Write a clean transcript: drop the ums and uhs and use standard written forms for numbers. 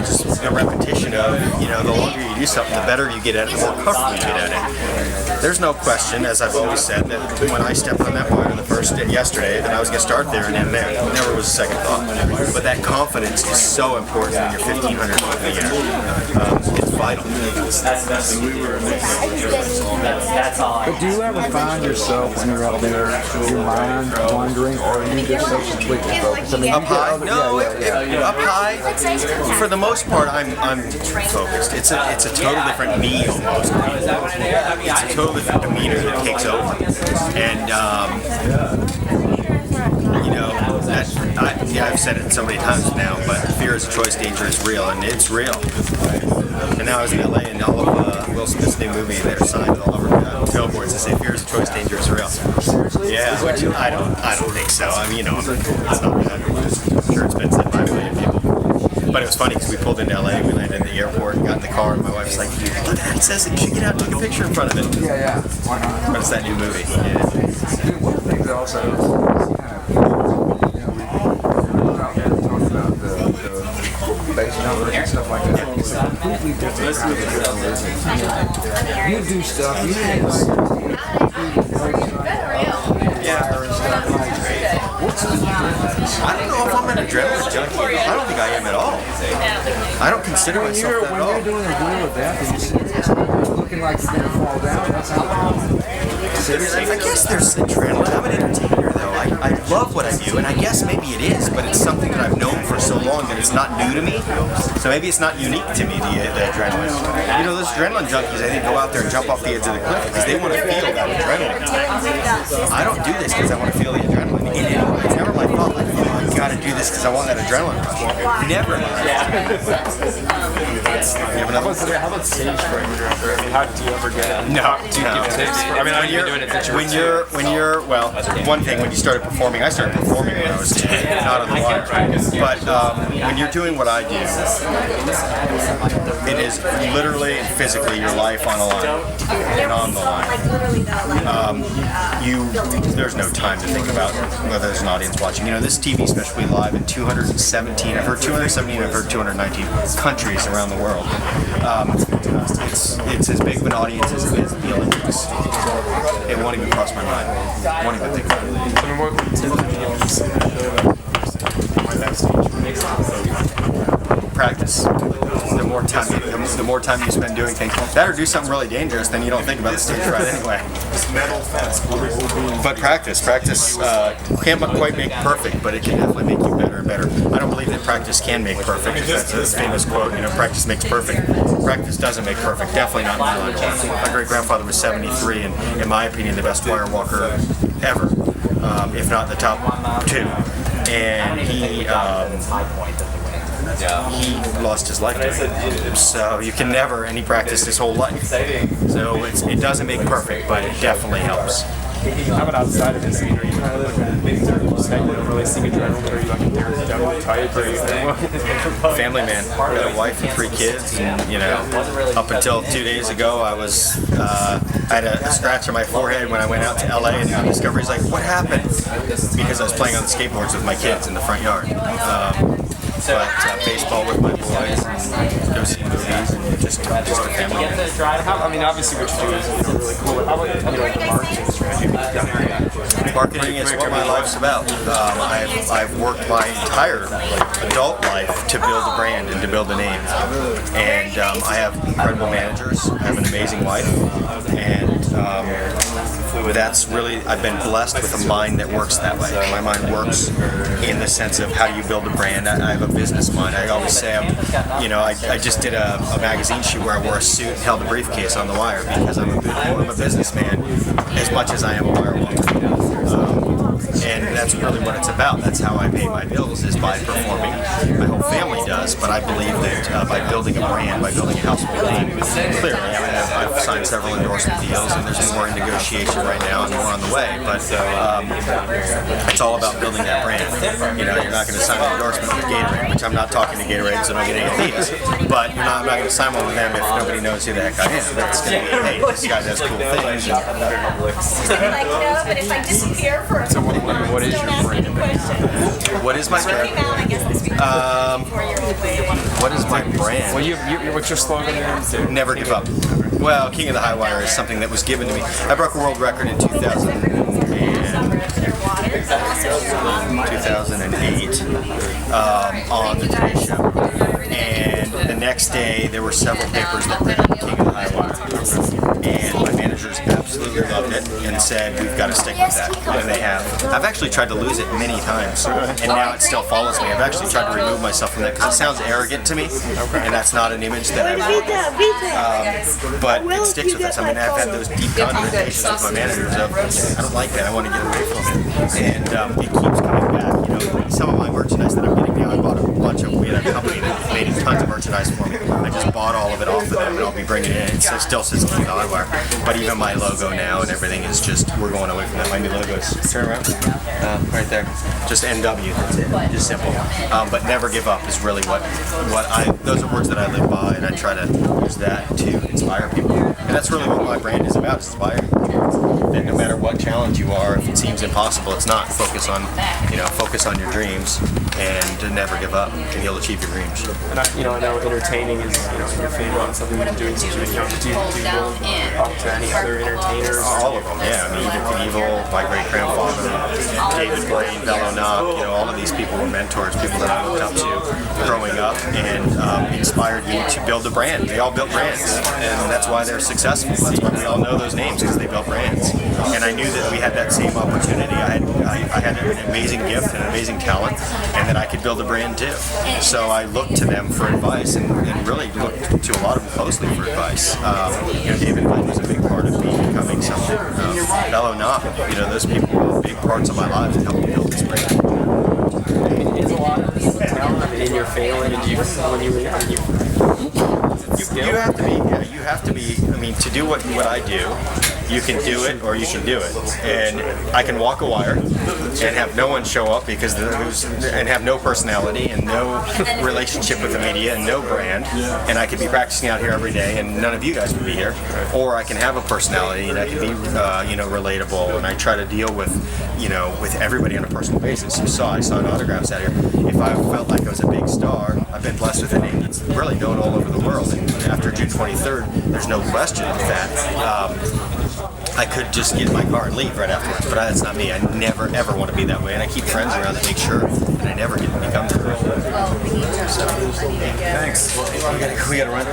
just a repetition of, the longer you do something, the better you get at it, the more comfortable you get at it. There's no question, as I've always said, that when I stepped on that wire the first day yesterday, that I was going to start there and end there. It never was a second thought. But that confidence is so important when you're 1,500 feet in the air. It's vital. But do you ever find yourself when you're up there, your mind wandering, or are you just so completely focused? I mean, up high? No, up high. For the most part, I'm focused. It's a total different me almost. It's a total different demeanor that takes over, and I've said it so many times now, but fear is a choice, danger is real, and it's real. And now I was in LA, and all of Will Smith's new movie, they're signed all over billboards that say fear is a choice, danger is real. Yeah, which I don't think so. I mean, it's not that. I'm sure it's been said by a million people. But it was funny because we pulled into LA, we landed in the airport, got in the car, and my wife's like, look, it says that you should get out and take a picture in front of it. Yeah. Why not? But it's that new movie. Yeah. Dude, one of the things also is talking about the base numbers and stuff like that. It's a completely different kind of journalism. You do stuff, you think I don't know if I'm an adrenaline junkie. I don't think I am at all. I don't consider myself that at all. When you're doing a deal with that, and you see it's looking like you're going to fall down, that's how I guess there's adrenaline. I'm an entertainer, though. I love what I do, and I guess maybe it is, but it's something that I've known for so long that it's not new to me. So maybe it's not unique to me, the adrenaline. Those adrenaline junkies, I think, go out there and jump off the edge of the cliff because they want to feel that adrenaline. I don't do this because I want to feel the adrenaline. It's never my fault. Like, I gotta do this because I want that adrenaline rush. Never. How about stage fright when you're out there? I mean, how do you ever get it? No. When you're one thing, when you started performing, I started performing when I was 10, not on the wire. But when you're doing what I do, it is literally and physically your life on a line and on the line. There's no time to think about whether there's an audience watching. This TV special we live in 217. I've heard 217. I've heard 219 countries around the world. It's as big of an audience as the Olympics. It won't even cross my mind. Won't even think about it. Practice. The more time you spend doing things, that or do something really dangerous, then you don't think about the stage fright anyway. But practice can't quite make perfect, but it can definitely make you better and better. I don't believe that practice can make perfect. That's a famous quote. Practice makes perfect. Practice doesn't make perfect. Definitely not in my lifetime. My great grandfather was 73, and in my opinion, the best wire walker ever, if not the top two. And he lost his life doing it. So you can never, and he practiced his whole life. So it doesn't make perfect, but it definitely helps. How about outside of this? Are you kind of living you don't really see adrenaline, or are you like a type, or family man. I got a wife and 3 kids, and up until 2 days ago, I had a scratch on my forehead when I went out to LA, and the Discovery's like, what happened? Because I was playing on the skateboards with my kids in the front yard. But baseball with my boys, and go see movies, and just a family. I mean, obviously what you do is really cool. How about marketing strategy? Marketing is what my life's about. I've worked my entire adult life to build a brand and to build a name. And I have incredible managers. I have an amazing wife. And that's really, I've been blessed with a mind that works that way. My mind works in the sense of how do you build a brand. I have a business mind. I always say I just did a magazine shoot where I wore a suit and held a briefcase on the wire because I'm a businessman as much as I am a wire walker. And that's really what it's about. That's how I pay my bills, is by performing. My whole family does, but I believe that by building a brand, by building a household name, clearly, I've signed several endorsement deals, and there's more in negotiation right now and more on the way, but it's all about building that brand. You're not going to sign an endorsement with Gatorade, which I'm not talking to Gatorade, so don't get any ideas, but I'm not going to sign one with them if nobody knows who the heck I am. It's going to be, hey, this guy does cool things. But if I disappear for a what is your brand? What is my brand? What is my brand? Well, what's your slogan there? Never give up. Well, King of the High Wire is something that was given to me. I broke a world record in 2008 on the Today Show. And the next day, there were several papers that printed King of the High Wire. And my managers absolutely loved it and said, we've got to stick with that. And they have. I've actually tried to lose it many times, and now it still follows me. I've actually tried to remove myself from that because it sounds arrogant to me, and that's not an image that I want. But it sticks with us. I mean, I've had those deep conversations with my managers of, I don't like that, I want to get away from it. And it keeps coming back. You know, some of my merchandise that I'm getting now, I bought a bunch of, we had a company that made tons of merchandise for me. I just bought all of it off of them, and I'll be bringing it in. It still says King of the High Wire. But even my logo now and everything is just, we're going away from that. My new logo is, turn around, right there. Just NW, that's it, just simple. But never give up is really what those are words that I live by, and I try to use that to inspire people. And that's really what my brand is about, is inspiring people. That no matter what challenge you are, if it seems impossible, it's not. Focus on your dreams and to never give up, and you'll achieve your dreams. And I know entertaining is your favorite and something you've been doing since you were young. Do you look up to any other entertainers? All of them, yeah. I mean, Edith Evil, my great grandfather, David Blaine, Bello Knopp, all of these people were mentors, people that I looked up to growing up, and inspired me to build a brand. They all built brands, and that's why they're successful. That's why we all know those names, because they built brands. And I knew that we had that same opportunity. I had an amazing gift and an amazing talent, and that I could build a brand too. So I looked to them for advice, and really looked to a lot of them closely for advice. David Blaine was a big part of me becoming something. Bello Knopp, those people were big parts of my life that helped me build this brand. Is a lot of talent in your failing, and you have to be. Yeah, you have to be. I mean, to do what I do, you can do it or you can do it. And I can walk a wire and have no one show up and have no personality and no relationship with the media and no brand. And I could be practicing out here every day and none of you guys would be here. Or I can have a personality and I can be relatable, and I try to deal with everybody on a personal basis. You saw I signed autographs out here. If I felt like I was a big star, I've been blessed with a name that's really known all over the world. And after June 23rd, there's no question of that. I could just get in my car and leave right afterwards, but that's not me. I never ever want to be that way, and I keep friends around that make sure that I never get to become that way. So, thanks. We gotta run.